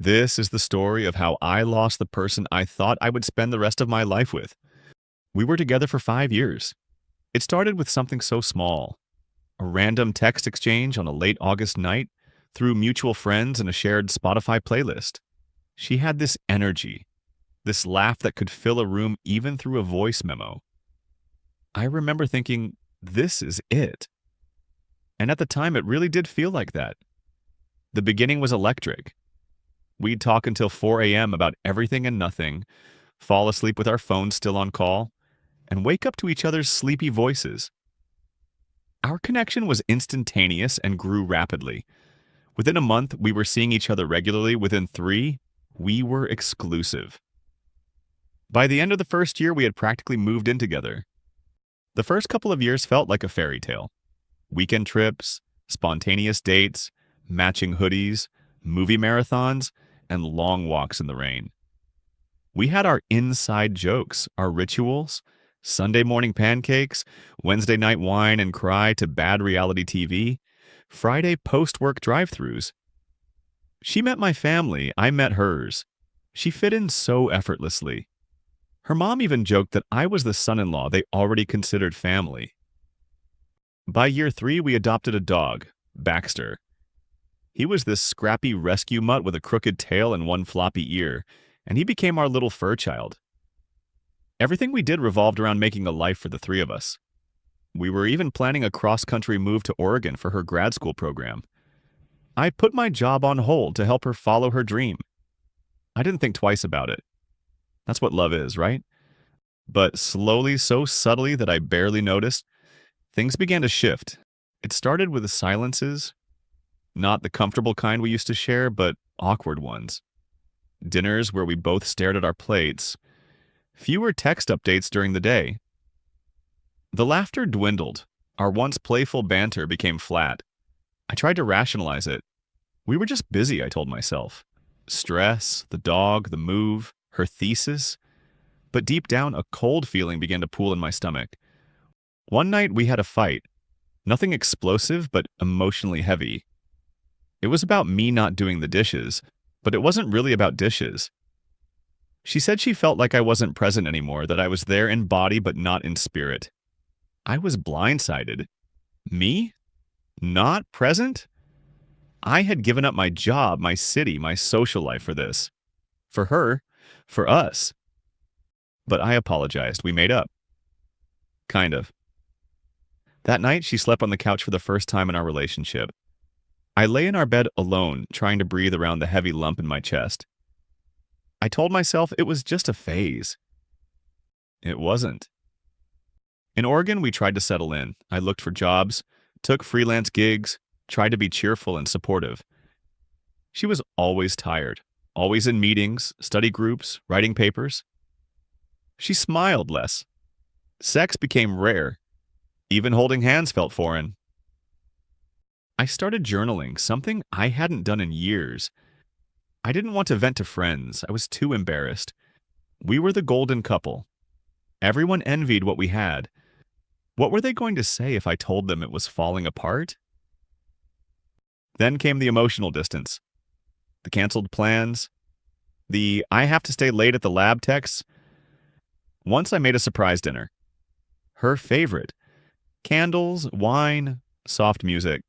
This is the story of how I lost the person I thought I would spend the rest of my life with. We were together for 5 years. It started with something so small, a random text exchange on a late August night through mutual friends and a shared Spotify playlist. She had this energy, this laugh that could fill a room even through a voice memo. I remember thinking, this is it. And at the time, it really did feel like that. The beginning was electric. We'd talk until 4 a.m. about everything and nothing, fall asleep with our phones still on call, and wake up to each other's sleepy voices. Our connection was instantaneous and grew rapidly. Within a month, we were seeing each other regularly. Within 3, we were exclusive. By the end of the first year, we had practically moved in together. The first couple of years felt like a fairy tale. Weekend trips, spontaneous dates, matching hoodies, movie marathons, and long walks in the rain. We had our inside jokes, our rituals, Sunday morning pancakes, Wednesday night wine and cry to bad reality TV, Friday post-work drive-thrus. She met my family, I met hers. She fit in so effortlessly. Her mom even joked that I was the son-in-law they already considered family. By year 3, we adopted a dog, Baxter. He was this scrappy rescue mutt with a crooked tail and one floppy ear, and he became our little fur child. Everything we did revolved around making a life for the 3 of us. We were even planning a cross-country move to Oregon for her grad school program. I put my job on hold to help her follow her dream. I didn't think twice about it. That's what love is, right? But slowly, so subtly that I barely noticed, things began to shift. It started with the silences, not the comfortable kind we used to share, but awkward ones. Dinners where we both stared at our plates. Fewer text updates during the day. The laughter dwindled. Our once playful banter became flat. I tried to rationalize it. We were just busy, I told myself. Stress, the dog, the move, her thesis. But deep down, a cold feeling began to pool in my stomach. One night we had a fight. Nothing explosive, but emotionally heavy. It was about me not doing the dishes, but it wasn't really about dishes. She said she felt like I wasn't present anymore, that I was there in body but not in spirit. I was blindsided. Me? Not present? I had given up my job, my city, my social life for this. For her, for us. But I apologized. We made up. Kind of. That night, she slept on the couch for the first time in our relationship. I lay in our bed alone, trying to breathe around the heavy lump in my chest. I told myself it was just a phase. It wasn't. In Oregon, we tried to settle in. I looked for jobs, took freelance gigs, tried to be cheerful and supportive. She was always tired, always in meetings, study groups, writing papers. She smiled less. Sex became rare. Even holding hands felt foreign. I started journaling, something I hadn't done in years. I didn't want to vent to friends. I was too embarrassed. We were the golden couple. Everyone envied what we had. What were they going to say if I told them it was falling apart? Then came the emotional distance. The canceled plans. The I have to stay late at the lab texts. Once I made a surprise dinner. Her favorite. Candles, wine, soft music.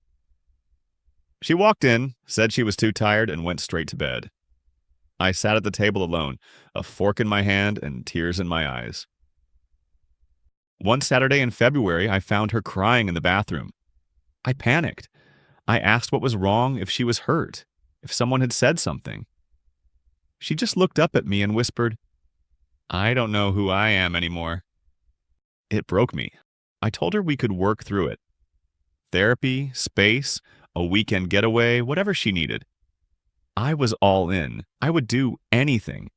She walked in, said she was too tired, and went straight to bed. I sat at the table alone, a fork in my hand and tears in my eyes. One Saturday in February, I found her crying in the bathroom. I panicked. I asked what was wrong, if she was hurt, if someone had said something. She just looked up at me and whispered, "I don't know who I am anymore." It broke me. I told her we could work through it. Therapy, space, a weekend getaway, whatever she needed. I was all in. I would do anything.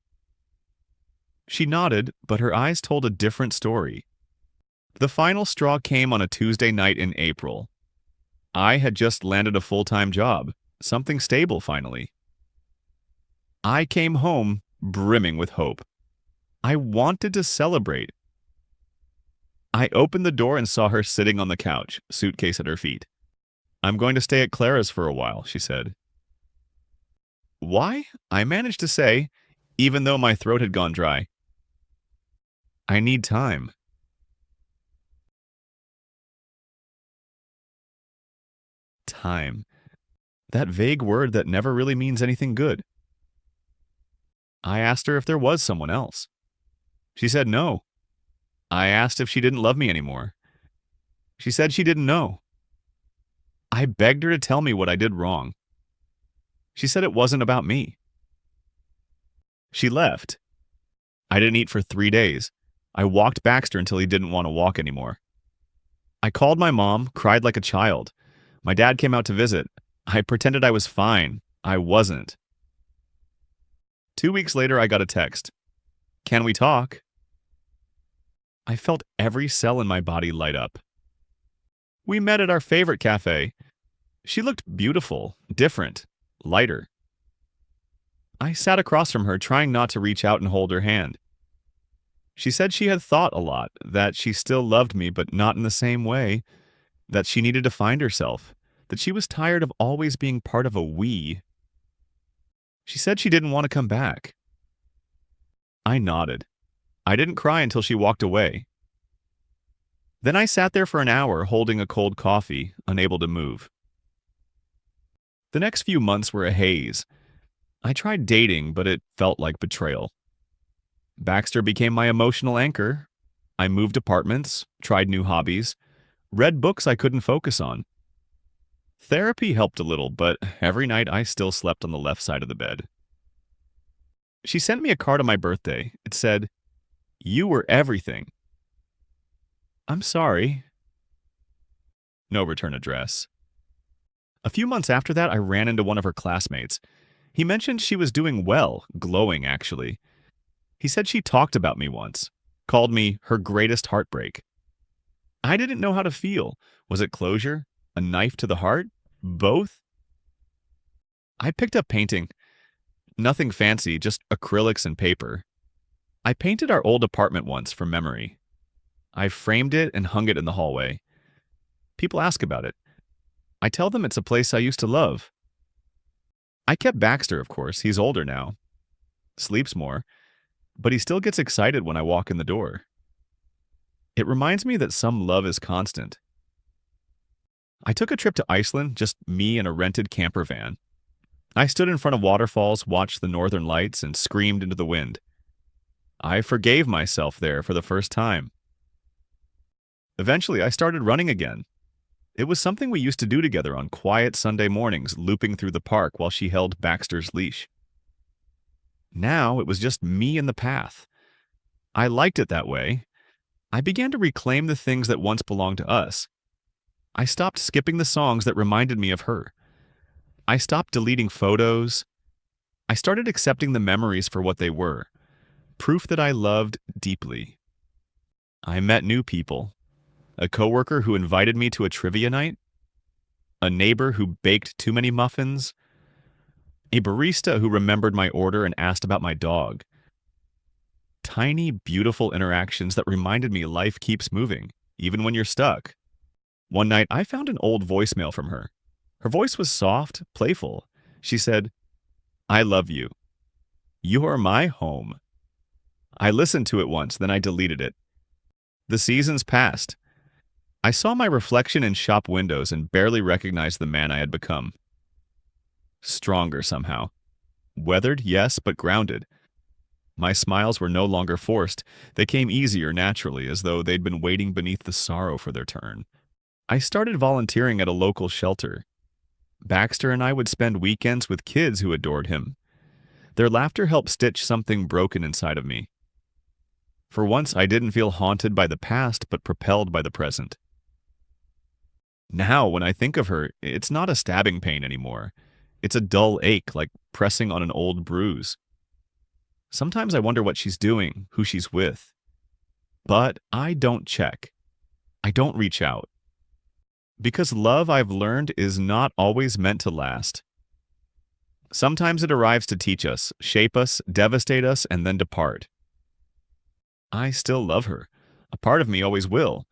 She nodded, but her eyes told a different story. The final straw came on a Tuesday night in April. I had just landed a full-time job, something stable finally. I came home brimming with hope. I wanted to celebrate. I opened the door and saw her sitting on the couch, suitcase at her feet. "I'm going to stay at Clara's for a while," she said. Why? I managed to say, even though my throat had gone dry. I need time. Time. That vague word that never really means anything good. I asked her if there was someone else. She said no. I asked if she didn't love me anymore. She said she didn't know. I begged her to tell me what I did wrong. She said it wasn't about me. She left. I didn't eat for 3 days. I walked Baxter until he didn't want to walk anymore. I called my mom, cried like a child. My dad came out to visit. I pretended I was fine. I wasn't. 2 weeks later, I got a text. Can we talk? I felt every cell in my body light up. We met at our favorite cafe. She looked beautiful, different, lighter. I sat across from her, trying not to reach out and hold her hand. She said she had thought a lot, that she still loved me, but not in the same way, that she needed to find herself, that she was tired of always being part of a we. She said she didn't want to come back. I nodded. I didn't cry until she walked away. Then I sat there for an hour holding a cold coffee, unable to move. The next few months were a haze. I tried dating, but it felt like betrayal. Baxter became my emotional anchor. I moved apartments, tried new hobbies, read books I couldn't focus on. Therapy helped a little, but every night I still slept on the left side of the bed. She sent me a card on my birthday. It said, "You were everything." I'm sorry. No return address. A few months after that, I ran into one of her classmates. He mentioned she was doing well, glowing actually. He said she talked about me once, called me her greatest heartbreak. I didn't know how to feel. Was it closure? A knife to the heart? Both? I picked up painting. Nothing fancy, just acrylics and paper. I painted our old apartment once from memory. I framed it and hung it in the hallway. People ask about it. I tell them it's a place I used to love. I kept Baxter, of course. He's older now. Sleeps more. But he still gets excited when I walk in the door. It reminds me that some love is constant. I took a trip to Iceland, just me and a rented camper van. I stood in front of waterfalls, watched the northern lights, and screamed into the wind. I forgave myself there for the first time. Eventually, I started running again. It was something we used to do together on quiet Sunday mornings, looping through the park while she held Baxter's leash. Now it was just me and the path. I liked it that way. I began to reclaim the things that once belonged to us. I stopped skipping the songs that reminded me of her. I stopped deleting photos. I started accepting the memories for what they were, proof that I loved deeply. I met new people. A coworker who invited me to a trivia night. A neighbor who baked too many muffins. A barista who remembered my order and asked about my dog. Tiny, beautiful interactions that reminded me life keeps moving, even when you're stuck. One night, I found an old voicemail from her. Her voice was soft, playful. She said, "I love you. You are my home." I listened to it once, then I deleted it. The seasons passed. I saw my reflection in shop windows and barely recognized the man I had become. Stronger somehow. Weathered, yes, but grounded. My smiles were no longer forced. They came easier naturally, as though they'd been waiting beneath the sorrow for their turn. I started volunteering at a local shelter. Baxter and I would spend weekends with kids who adored him. Their laughter helped stitch something broken inside of me. For once, I didn't feel haunted by the past, but propelled by the present. Now, when I think of her, it's not a stabbing pain anymore. It's a dull ache, like pressing on an old bruise. Sometimes I wonder what she's doing, who she's with. But I don't check. I don't reach out. Because love, I've learned, is not always meant to last. Sometimes it arrives to teach us, shape us, devastate us, and then depart. I still love her. A part of me always will.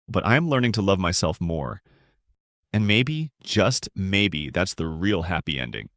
But I'm learning to love myself more. And maybe, just maybe, that's the real happy ending.